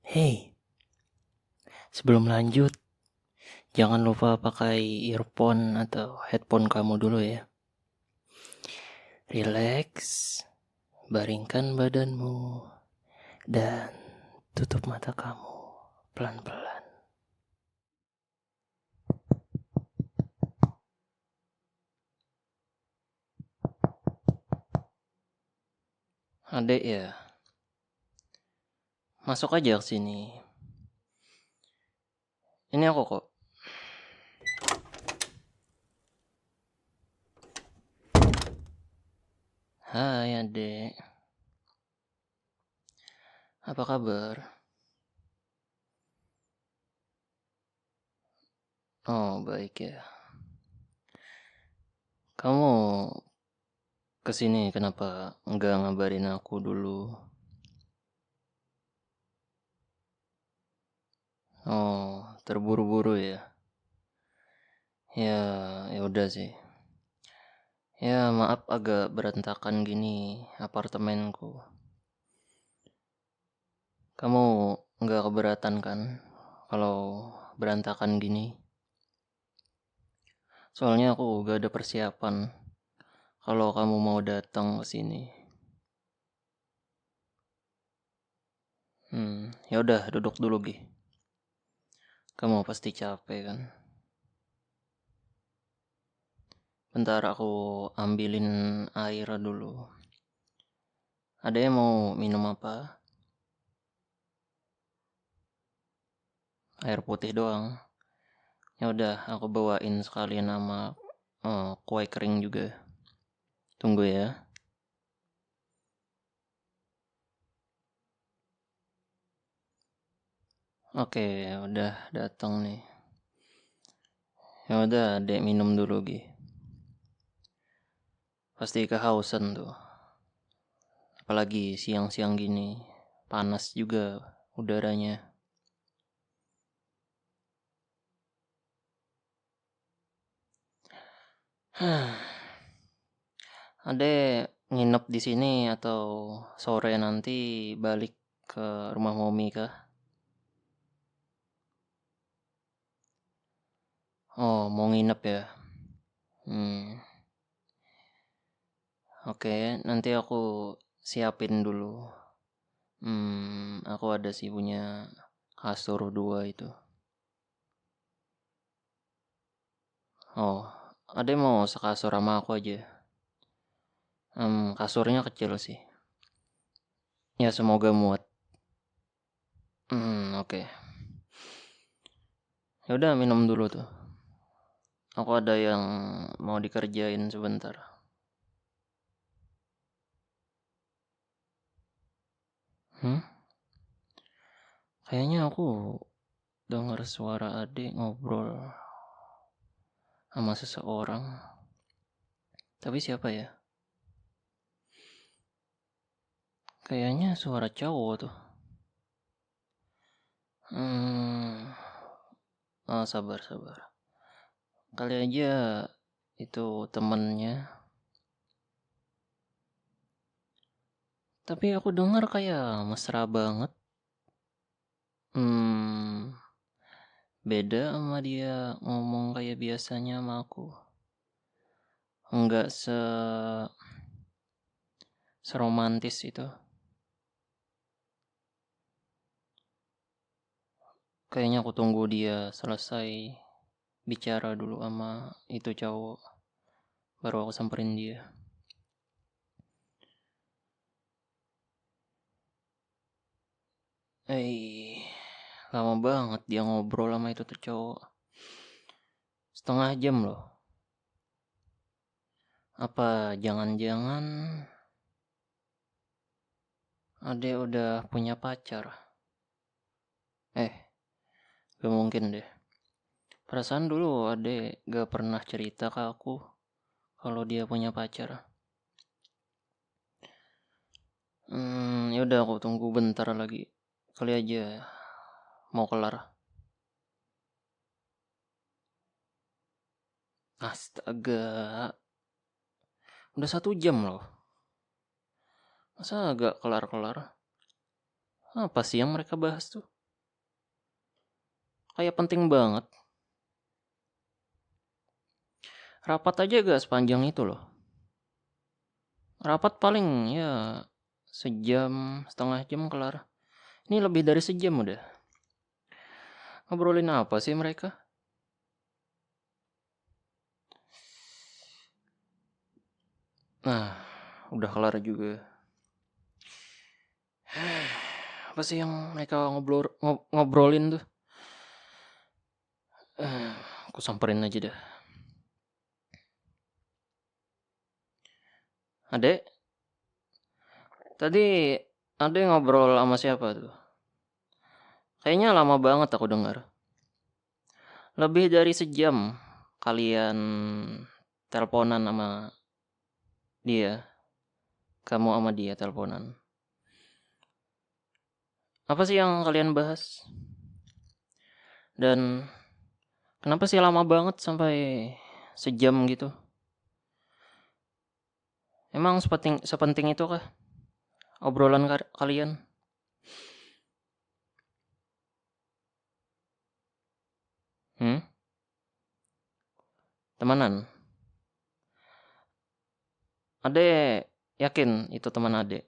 Hey, sebelum lanjut, jangan lupa pakai earphone atau headphone kamu dulu ya. Relax, baringkan badanmu, dan tutup mata kamu pelan-pelan. Adek ya, masuk aja ke sini. Ini aku kok. Hai adek, apa kabar? Oh baik ya. Kamu kesini kenapa enggak ngabarin aku dulu? Oh, terburu-buru ya. Ya, ya udah sih. Ya maaf agak berantakan gini apartemenku. Kamu nggak keberatan kan kalau berantakan gini? Soalnya aku gak ada persiapan kalau kamu mau datang ke sini. Ya udah duduk dulu Gi. Kamu pasti capek kan? Bentar aku ambilin air dulu. Ada yang mau minum apa? Air putih doang. Ya udah aku bawain sekalian sama kue kering juga. Tunggu ya. Oke, udah datang nih. Ya udah, Dek minum dulu Gi. Pasti kehausan tuh. Apalagi siang-siang gini. Panas juga udaranya. Adek nginep di sini atau sore nanti balik ke rumah Momi kah? Oh, mau nginep ya? Hmm, oke, nanti aku siapin dulu. Aku ada sih punya kasur dua itu. Oh, adek mau sekasur sama aku aja. Kasurnya kecil sih. Ya semoga muat. Oke. Ya udah minum dulu tuh. Aku ada yang mau dikerjain sebentar. Hmm? Kayaknya aku dengar suara adik ngobrol sama seseorang. Tapi siapa ya? Kayaknya suara cowok tuh. Hmm. Oh, sabar sabar. Kali aja itu temennya. Tapi aku dengar kayak mesra banget. Hmm. Beda sama dia ngomong kayak biasanya sama aku. Enggak seromantis itu. Kayaknya aku tunggu dia selesai bicara dulu sama itu cowok. Baru aku samperin dia. Lama banget dia ngobrol sama itu tuh cowok. Setengah jam loh. Apa jangan-jangan Ade udah punya pacar? Eh, gak mungkin deh. Perasaan dulu Ade gak pernah cerita ke aku kalau dia punya pacar. Ya udah aku tunggu bentar lagi. Kali aja mau kelar. Astaga, udah 1 jam loh. Masa agak kelar-kelar? Apa sih yang mereka bahas tuh? Kayak penting banget. Rapat aja gak sepanjang itu loh. Rapat paling ya sejam, setengah jam kelar. Ini lebih dari sejam udah. Ngobrolin apa sih mereka? Nah, udah kelar juga. Apa sih yang mereka ngobrolin tuh? Aku samperin aja dah. Adek, tadi Adek ngobrol sama siapa tuh? Kayaknya lama banget aku dengar. Lebih dari sejam kalian teleponan sama dia. Kamu sama dia teleponan. Apa sih yang kalian bahas? Dan kenapa sih lama banget sampai sejam gitu? Emang sepenting itu kah obrolan kalian? Hmm? Temenan? Adek yakin itu teman adek?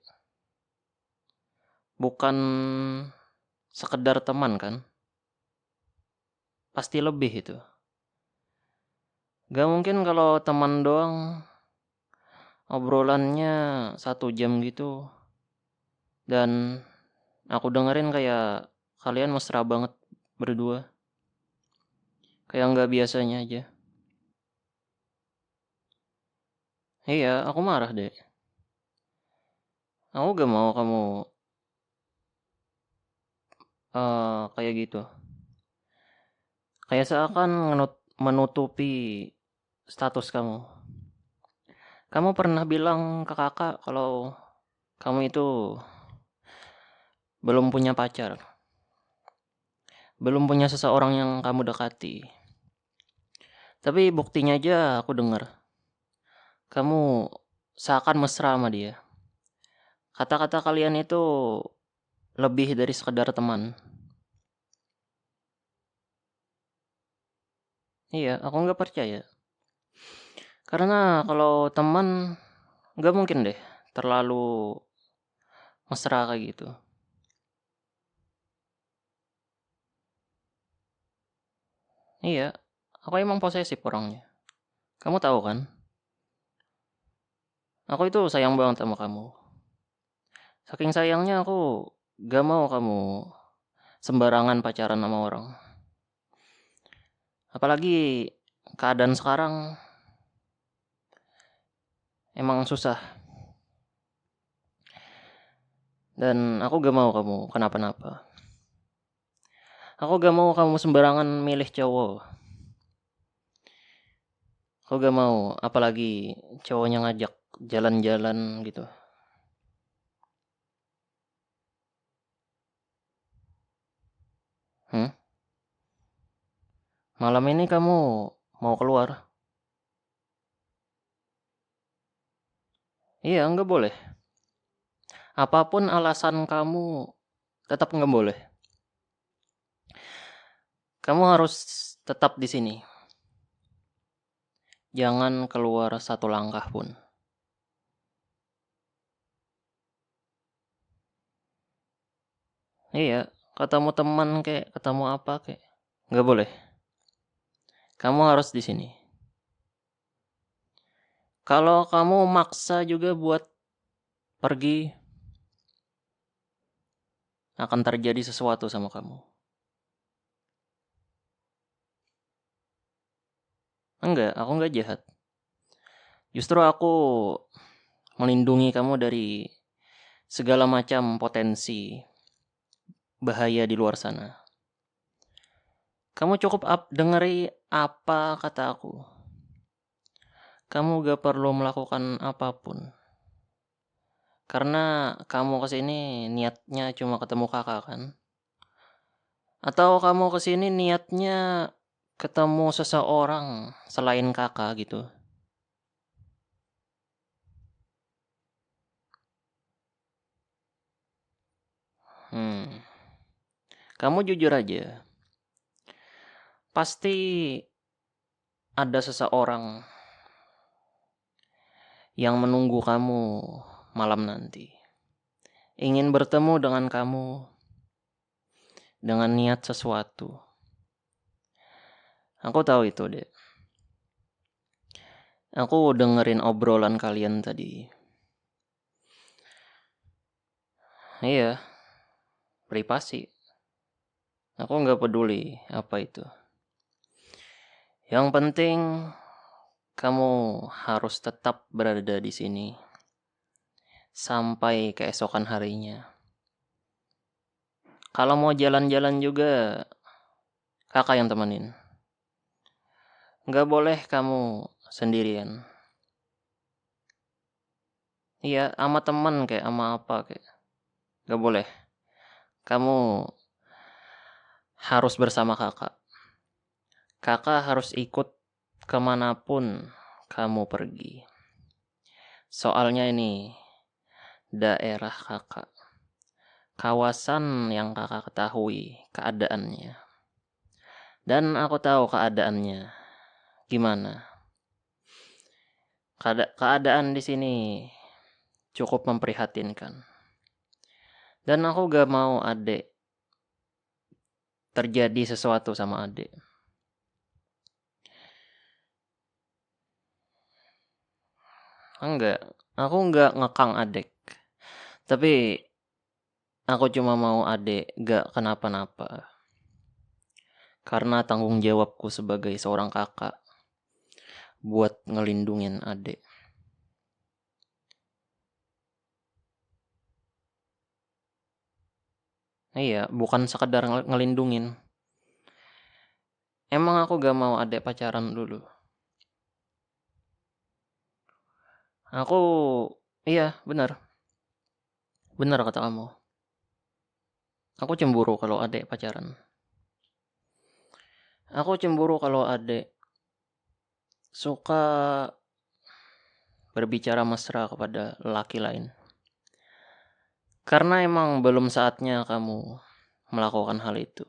Bukan sekedar teman kan? Pasti lebih itu. Gak mungkin kalau teman doang obrolannya 1 jam gitu. Dan aku dengerin kayak kalian mesra banget berdua. Kayak nggak biasanya aja. Iya, aku marah deh. Aku gak mau kamu kayak gitu. Kayak seakan menutupi status kamu. Kamu pernah bilang ke kakak kalau kamu itu belum punya pacar. Belum punya seseorang yang kamu dekati. Tapi buktinya aja aku dengar. Kamu seakan mesra sama dia. Kata-kata kalian itu lebih dari sekedar teman. Iya, aku nggak percaya. Karena kalau teman nggak mungkin deh terlalu mesra kayak gitu. Iya, aku emang posesif orangnya. Kamu tahu kan? Aku itu sayang banget sama kamu. Saking sayangnya aku gak mau kamu sembarangan pacaran sama orang. Apalagi keadaan sekarang emang susah. Dan aku gak mau kamu kenapa-napa. Aku gak mau kamu sembarangan milih cowok. Aku gak mau, apalagi cowoknya ngajak jalan-jalan gitu. Hmm? Malam ini kamu mau keluar? Iya, nggak boleh. Apapun alasan kamu, tetap nggak boleh. Kamu harus tetap di sini. Jangan keluar satu langkah pun. Iya, ketemu teman kayak ketemu apa kayak nggak boleh. Kamu harus di sini. Kalau kamu maksa juga buat pergi, akan terjadi sesuatu sama kamu. Enggak, aku nggak jahat. Justru aku melindungi kamu dari segala macam potensi bahaya di luar sana. Kamu cukup dengeri apa kata aku. Kamu gak perlu melakukan apapun. Karena kamu kesini niatnya cuma ketemu kakak kan? Atau kamu kesini niatnya ketemu seseorang selain kakak gitu? Hmm. Kamu jujur aja. Pasti ada seseorang yang menunggu kamu malam nanti. Ingin bertemu dengan kamu dengan niat sesuatu. Aku tahu itu, Dek. Aku dengerin obrolan kalian tadi. Iya, privasi. Aku nggak peduli apa itu. Yang penting kamu harus tetap berada di sini sampai keesokan harinya. Kalau mau jalan-jalan juga, kakak yang temenin. Nggak boleh kamu sendirian. Iya, sama temen kayak sama apa kayak. Nggak boleh. Kamu harus bersama kakak. Kakak harus ikut kemanapun kamu pergi. Soalnya ini daerah kakak. Kawasan yang kakak ketahui keadaannya. Dan aku tahu keadaannya gimana. Keadaan di sini cukup memprihatinkan. Dan aku gak mau adek terjadi sesuatu sama adek. Enggak, aku enggak ngekang adek. Tapi aku cuma mau adek gak kenapa-napa. Karena tanggung jawabku sebagai seorang kakak buat ngelindungin adek. Iya, bukan sekedar ngelindungin. Emang aku gak mau adek pacaran dulu. Aku, iya benar. Benar kata kamu. Aku cemburu kalau adek pacaran. Aku cemburu kalau adek suka berbicara mesra kepada laki lain. Karena emang belum saatnya kamu melakukan hal itu.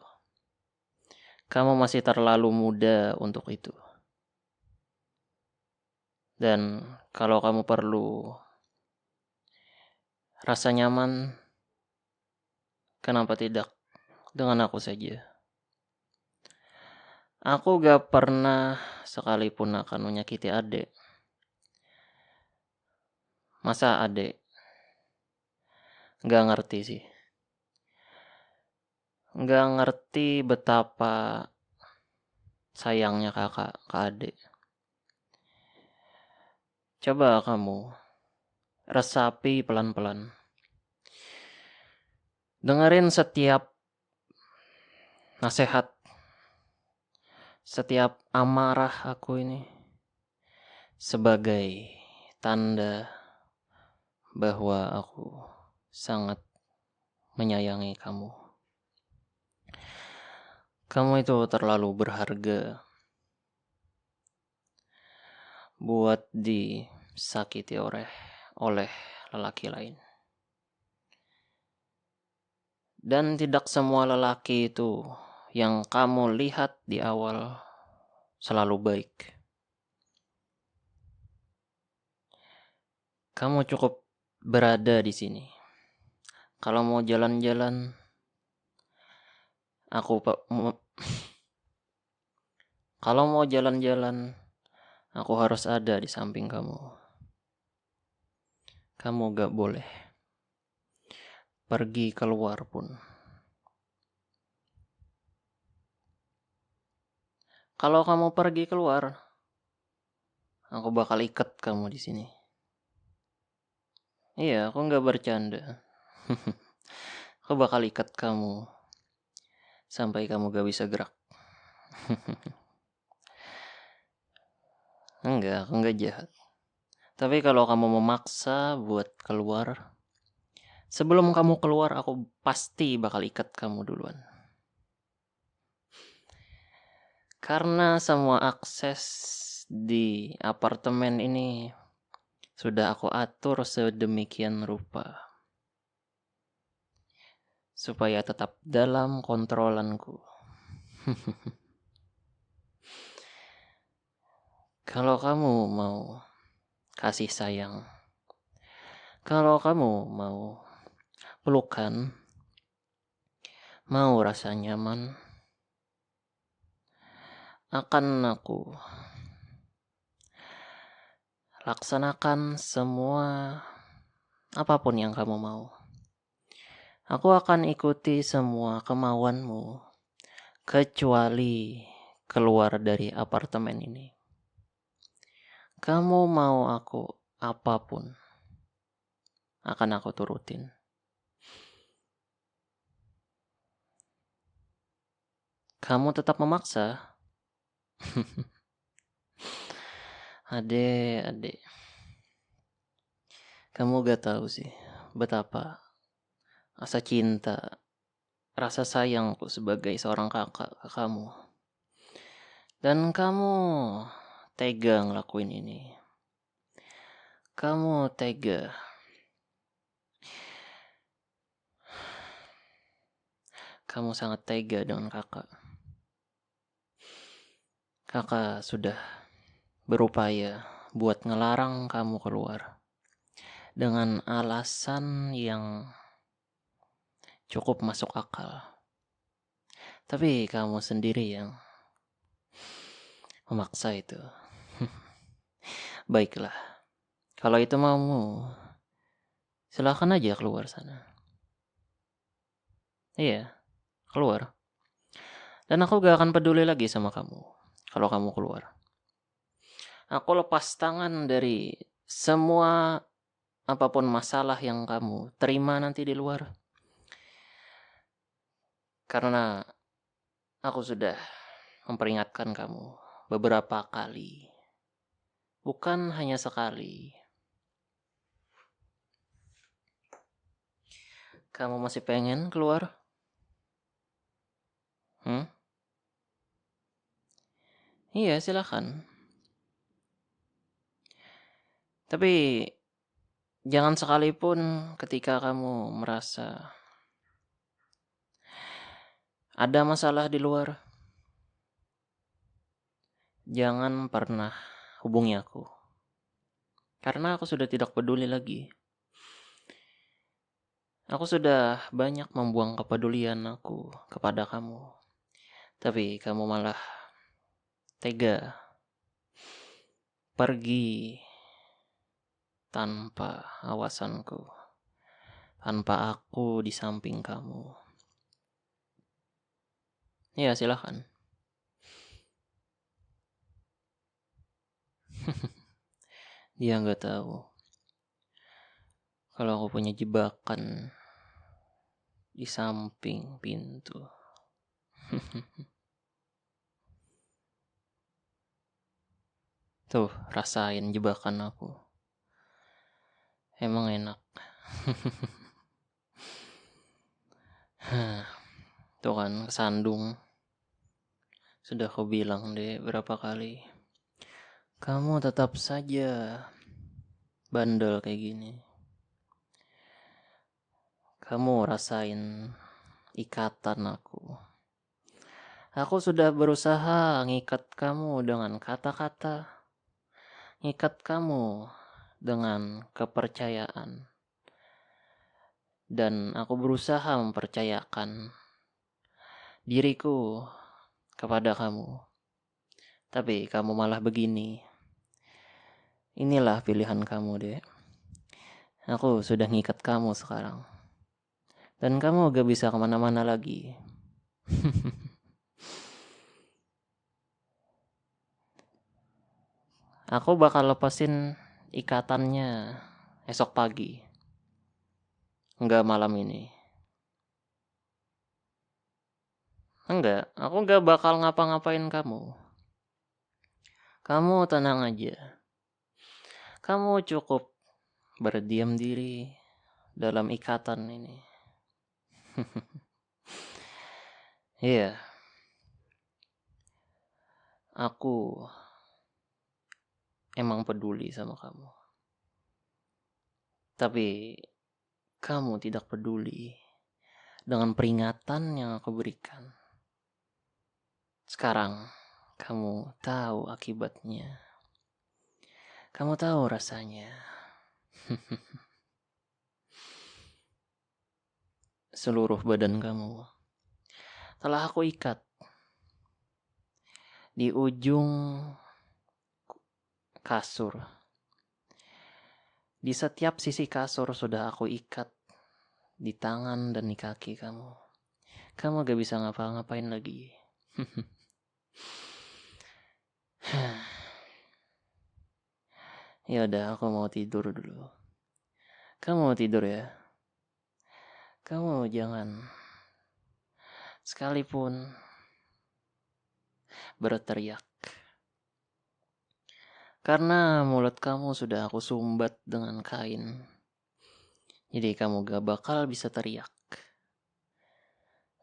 Kamu masih terlalu muda untuk itu. Dan kalau kamu perlu rasa nyaman, kenapa tidak dengan aku saja? Aku gak pernah sekalipun akan menyakiti adek. Masa adek gak ngerti sih? Gak ngerti betapa sayangnya kakak ke adek. Coba kamu resapi pelan-pelan. Dengerin setiap nasihat, setiap amarah aku ini sebagai tanda bahwa aku sangat menyayangi kamu. Kamu itu terlalu berharga buat disakiti oleh lelaki lain. Dan tidak semua lelaki itu yang kamu lihat di awal selalu baik. Kamu cukup berada di sini. Kalau mau jalan-jalan, kalau mau jalan-jalan, aku harus ada di samping kamu. Kamu gak boleh pergi keluar pun. Kalau kamu pergi keluar, aku bakal ikat kamu di sini. Iya, aku gak bercanda. Aku bakal ikat kamu sampai kamu gak bisa gerak. Enggak, aku gak jahat. Tapi kalau kamu memaksa buat keluar, sebelum kamu keluar aku pasti bakal ikat kamu duluan. Karena semua akses di apartemen ini sudah aku atur sedemikian rupa. Supaya tetap dalam kontrolanku. Kalau kamu mau kasih sayang, kalau kamu mau pelukan, mau rasa nyaman, akan aku laksanakan semua apapun yang kamu mau. Aku akan ikuti semua kemauanmu, kecuali keluar dari apartemen ini. Kamu mau aku apapun, akan aku turutin. Kamu tetap memaksa? Adek, kamu gak tahu sih betapa rasa cinta, rasa sayangku sebagai seorang kakak ke kamu. Dan kamu tega ngelakuin ini. Kamu tega. Kamu sangat tega dengan kakak. Kakak sudah berupaya buat ngelarang kamu keluar dengan alasan yang cukup masuk akal. Tapi kamu sendiri yang memaksa itu. Baiklah, kalau itu maumu, silahkan aja keluar sana. Iya, keluar. Dan aku gak akan peduli lagi sama kamu kalau kamu keluar. Aku lepas tangan dari semua apapun masalah yang kamu terima nanti di luar. Karena aku sudah memperingatkan kamu beberapa kali. Bukan hanya sekali. Kamu masih pengen keluar? Iya, silakan. Tapi jangan sekalipun ketika kamu merasa ada masalah di luar, jangan pernah hubungi aku. Karena aku sudah tidak peduli lagi. Aku sudah banyak membuang kepedulian aku kepada kamu. Tapi kamu malah tega pergi tanpa awasanku, tanpa aku di samping kamu. Ya, silakan. Dia nggak tahu kalau aku punya jebakan di samping pintu. Tuh, rasain jebakan aku. Emang enak. Tuh kan, kesandung. Sudah aku bilang deh berapa kali. Kamu tetap saja bandel kayak gini. Kamu rasain ikatan aku. Aku sudah berusaha ngikat kamu dengan kata-kata. Ngikat kamu dengan kepercayaan. Dan aku berusaha mempercayakan diriku kepada kamu. Tapi kamu malah begini. Inilah pilihan kamu, Dek. Aku sudah ngikat kamu sekarang. Dan kamu gak bisa kemana-mana lagi. Aku bakal lepasin ikatannya esok pagi. Enggak malam ini. Enggak, aku gak bakal ngapa-ngapain kamu. Kamu tenang aja. Kamu cukup berdiam diri dalam ikatan ini. Iya. Aku emang peduli sama kamu. Tapi kamu tidak peduli dengan peringatan yang aku berikan. Sekarang kamu tahu akibatnya. Kamu tahu rasanya. Seluruh badan kamu telah aku ikat di ujung kasur. Di setiap sisi kasur sudah aku ikat di tangan dan di kaki kamu. Kamu gak bisa ngapa-ngapain lagi. Ya udah, aku mau tidur dulu. Kamu mau tidur ya? Kamu jangan sekalipun berteriak. Karena mulut kamu sudah aku sumbat dengan kain. Jadi kamu gak bakal bisa teriak.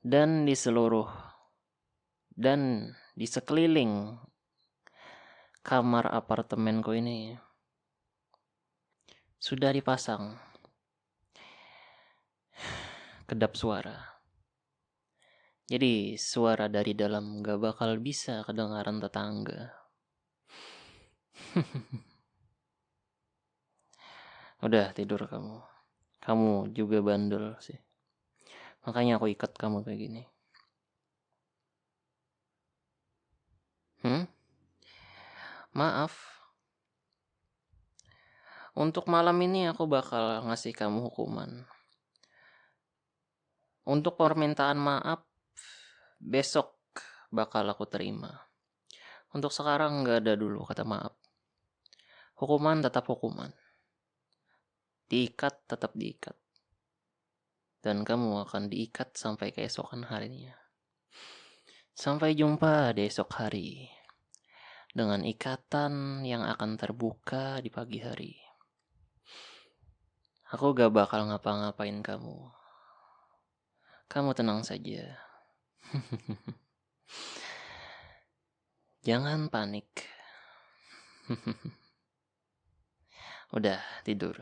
Dan di sekeliling kamar apartemenku ini sudah dipasang kedap suara. Jadi suara dari dalam gak bakal bisa kedengaran tetangga. Udah tidur kamu. Kamu juga bandel sih. Makanya aku ikat kamu kayak gini. Maaf. Untuk malam ini aku bakal ngasih kamu hukuman. Untuk permintaan maaf, besok bakal aku terima. Untuk sekarang gak ada dulu kata maaf. Hukuman tetap hukuman. Diikat tetap diikat. Dan kamu akan diikat sampai keesokan harinya. Sampai jumpa di esok hari. Dengan ikatan yang akan terbuka di pagi hari. Aku gak bakal ngapa-ngapain kamu. Kamu tenang saja. Jangan panik. Udah tidur.